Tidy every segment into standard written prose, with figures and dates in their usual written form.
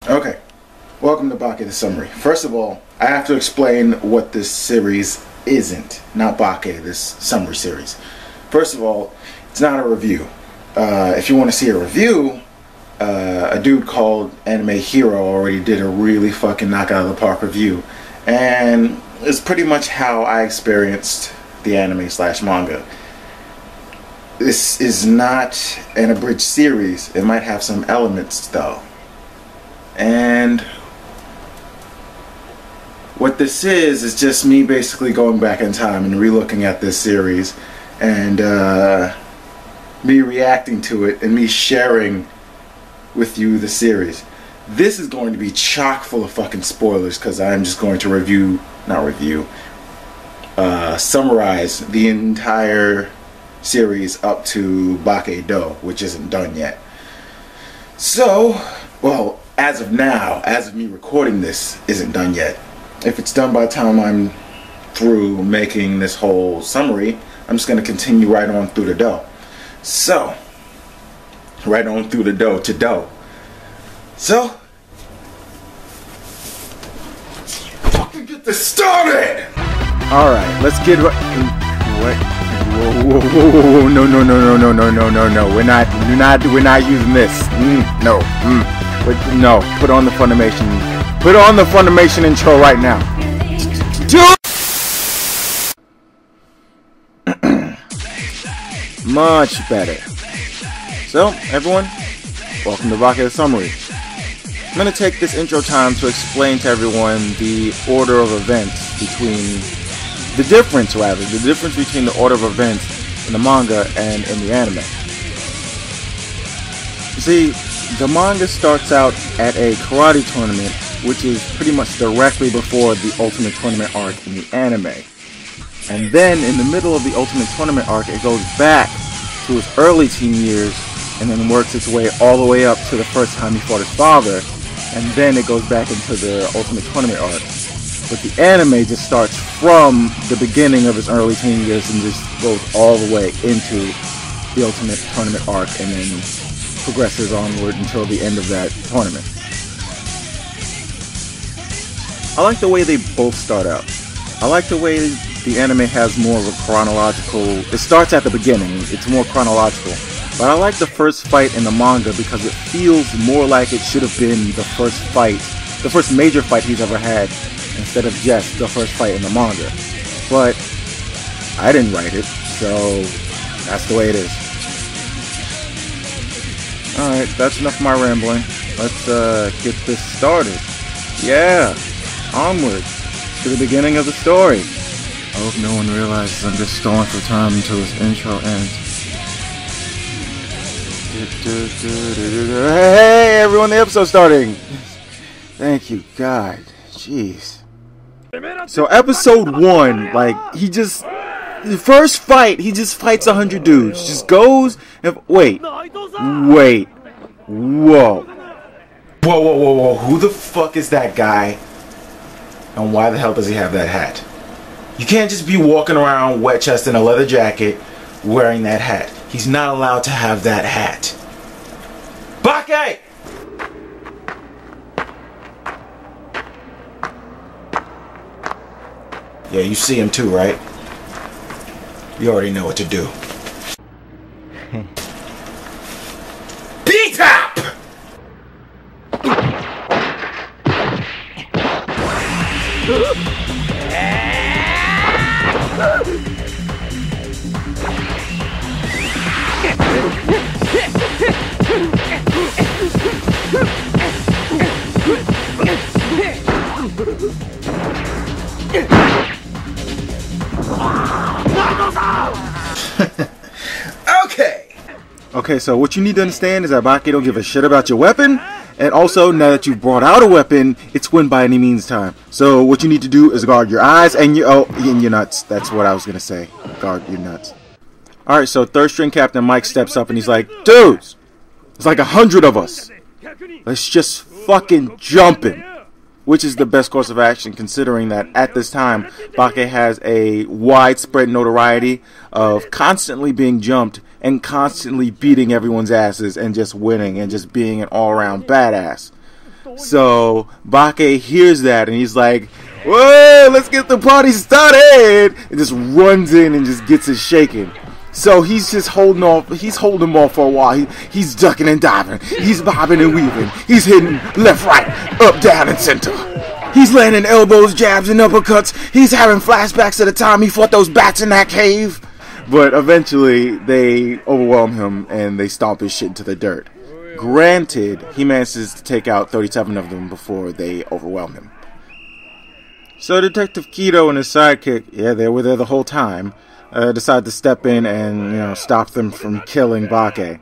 Okay, welcome to Baki The Summary. First of all, I have to explain what this series isn't. Not Baki, this summary series. First of all, it's not a review. If you want to see a review, a dude called AnimeHERO already did a really fucking knockout of the park review. And it's pretty much how I experienced the anime/manga. This is not an abridged series. It might have some elements though. And what this is just me basically going back in time and relooking at this series and me reacting to it and me sharing with you the series. This is going to be chock full of fucking spoilers because I'm just going to summarize the entire series up to Baki Do, which isn't done yet. So, well, as of now, as of me recording this, isn't done yet. If it's done by the time I'm through making this whole summary, I'm just going to continue right on through the Do. So, right on through the Do to Do. So, fucking get this started! Alright, let's get right. What? Whoa, no, we're not using this. No. No, put on the Funimation. Put on the Funimation intro right now. Much better. So, everyone, welcome to Baki The Summary. I'm going to take this intro time to explain to everyone the order of events between... The difference between the order of events in the manga and in the anime. You see, the manga starts out at a karate tournament, which is pretty much directly before the Ultimate Tournament arc in the anime. And then, in the middle of the Ultimate Tournament arc, it goes back to his early teen years, and then works its way all the way up to the first time he fought his father, and then it goes back into the Ultimate Tournament arc. But the anime just starts from the beginning of his early teen years and just goes all the way into the Ultimate Tournament arc and then progresses onward until the end of that tournament. I like the way they both start out. I like the way the anime has more of a chronological... It starts at the beginning, it's more chronological. But I like the first fight in the manga because it feels more like it should have been the first fight, the first major fight he's ever had, instead of just the first fight in the manga. But I didn't write it, so that's the way it is. Alright, that's enough of my rambling. Let's get this started. Yeah, onward to the beginning of the story. I hope no one realizes I'm just stalling for time until this intro ends. Hey everyone, the episode's starting! Thank you, God. Jeez. So episode 1, like, the first fight, he just fights 100 dudes. Just goes and, wait. Whoa. Who the fuck is that guy? And why the hell does he have that hat? You can't just be walking around wet chest in a leather jacket wearing that hat. He's not allowed to have that hat. Baki! Yeah, you see him too, right? You already know what to do. P-Top! Okay, so what you need to understand is that Baki don't give a shit about your weapon, and also, now that you've brought out a weapon, it's win by any means time. So what you need to do is guard your eyes and your nuts. That's what I was gonna say. Guard your nuts. Alright, so third string captain Mike steps up and he's like, dudes, there's like 100 of us. Let's just fucking jump him. Which is the best course of action, considering that at this time, Baki has a widespread notoriety of constantly being jumped and constantly beating everyone's asses and just winning and just being an all-around badass. So Baki hears that and he's like, whoa, let's get the party started! And just runs in and just gets it shaken. So he's just holding off. He's holding them off for a while. He's ducking and diving. He's bobbing and weaving. He's hitting left, right, up, down, and center. He's landing elbows, jabs, and uppercuts. He's having flashbacks to the time he fought those bats in that cave. But eventually, they overwhelm him and they stomp his shit into the dirt. Granted, he manages to take out 37 of them before they overwhelm him. So Detective Kido and his sidekick, yeah, they were there the whole time, decide to step in and, stop them from killing Baki.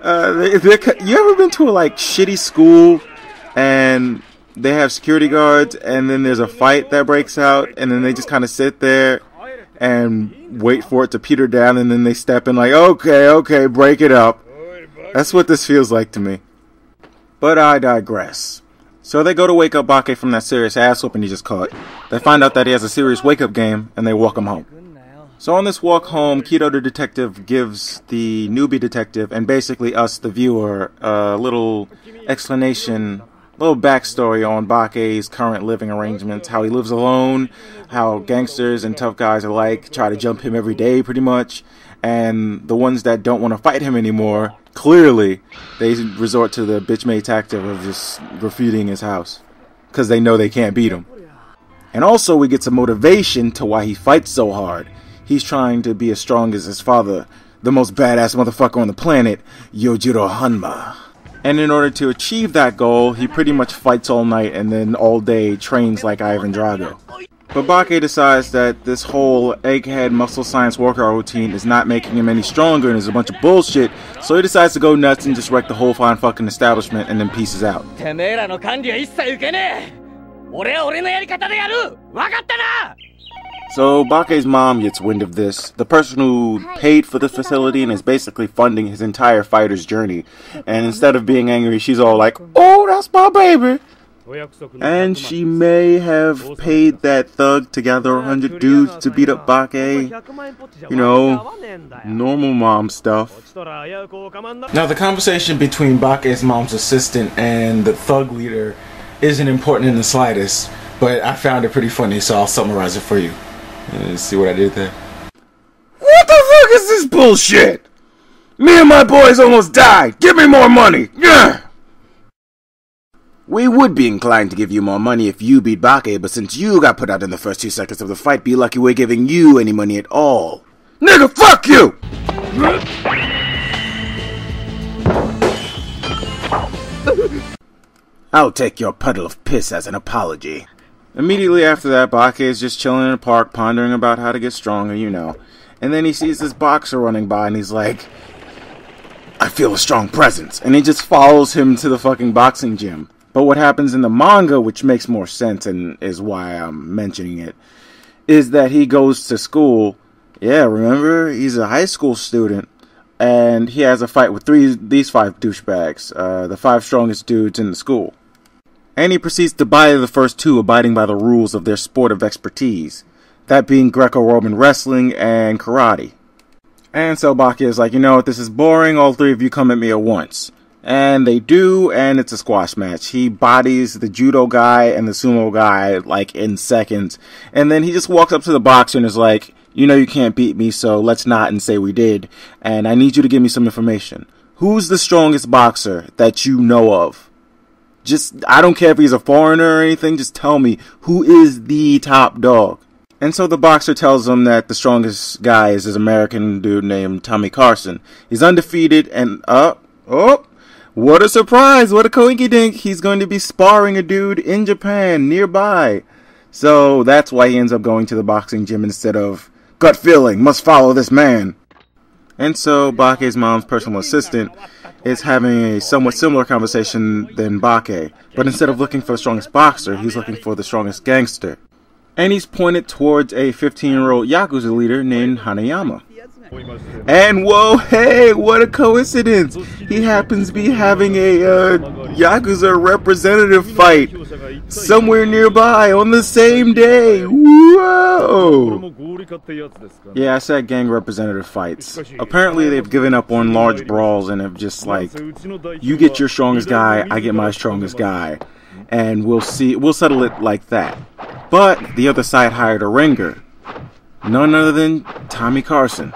You ever been to a, shitty school and they have security guards and then there's a fight that breaks out and then they just kind of sit there and wait for it to peter down and then they step in like, okay, break it up. That's what this feels like to me. But I digress. So they go to wake up Baki from that serious ass whooping he just caught. They find out that he has a serious wake-up game and they walk him home. So on this walk home, Kido the detective gives the newbie detective and basically us, the viewer, a little explanation, little backstory on Baki's current living arrangements, how he lives alone, how gangsters and tough guys alike try to jump him every day pretty much, and the ones that don't want to fight him anymore, clearly, they resort to the bitch-made tactic of just graffitiing his house, because they know they can't beat him. And also we get some motivation to why he fights so hard. He's trying to be as strong as his father, the most badass motherfucker on the planet, Yojiro Hanma. And in order to achieve that goal, he pretty much fights all night and then all day trains like Ivan Drago. But Baki decides that this whole egghead muscle science workout routine is not making him any stronger and is a bunch of bullshit, so he decides to go nuts and just wreck the whole fine fucking establishment and then pieces out. So Baki's mom gets wind of this, the person who paid for this facility and is basically funding his entire fighter's journey. And instead of being angry, she's all like, oh, that's my baby. And she may have paid that thug to gather 100 dudes to beat up Baki. You know, normal mom stuff. Now the conversation between Baki's mom's assistant and the thug leader isn't important in the slightest, but I found it pretty funny, so I'll summarize it for you. See what I did there? What the fuck is this bullshit? Me and my boys almost died. Give me more money. Yeah. We would be inclined to give you more money if you beat Baki, but since you got put out in the first 2 seconds of the fight, be lucky we're giving you any money at all. Nigga, fuck you! I'll take your puddle of piss as an apology. Immediately after that, Baki is just chilling in a park, pondering about how to get stronger, you know. And then he sees this boxer running by, and he's like, I feel a strong presence. And he just follows him to the fucking boxing gym. But what happens in the manga, which makes more sense and is why I'm mentioning it, is that he goes to school. Yeah, remember? He's a high school student. And he has a fight with these 5 douchebags, the 5 strongest dudes in the school. And he proceeds to buy the first 2, abiding by the rules of their sport of expertise, that being Greco-Roman wrestling and karate. And so Baki is like, you know what, this is boring, all 3 of you come at me at once. And they do, and it's a squash match. He bodies the judo guy and the sumo guy, in seconds. And then he just walks up to the boxer and is like, you know you can't beat me, so let's not and say we did. And I need you to give me some information. Who's the strongest boxer that you know of? I don't care if he's a foreigner or anything, just tell me, who is the top dog? And so the boxer tells him that the strongest guy is this American dude named Tommy Carson. He's undefeated and, what a surprise, what a coinkydink, he's going to be sparring a dude in Japan, nearby. So that's why he ends up going to the boxing gym instead of, gut feeling, must follow this man. And so Baki's mom's personal assistant is having a somewhat similar conversation than Baki, but instead of looking for the strongest boxer, he's looking for the strongest gangster. And he's pointed towards a 15-year-old Yakuza leader named Hanayama. And whoa, hey, what a coincidence! He happens to be having a Yakuza representative fight somewhere nearby on the same day. Whoa! Yeah, I said gang representative fights. Apparently they've given up on large brawls and have just like, you get your strongest guy, I get my strongest guy. And we'll settle it like that. But the other side hired a ringer. None other than Tommy Carson.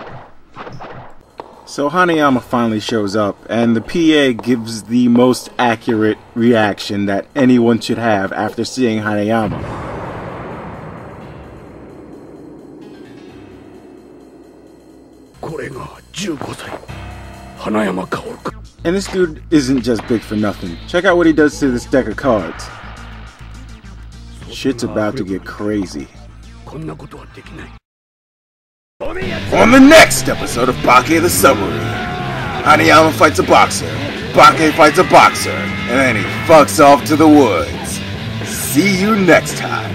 So Hanayama finally shows up, and the PA gives the most accurate reaction that anyone should have after seeing Hanayama. And this dude isn't just big for nothing. Check out what he does to this deck of cards. Shit's about to get crazy. On the next episode of Baki The Summary, Hanayama fights a boxer, Baki fights a boxer, and then he fucks off to the woods. See you next time.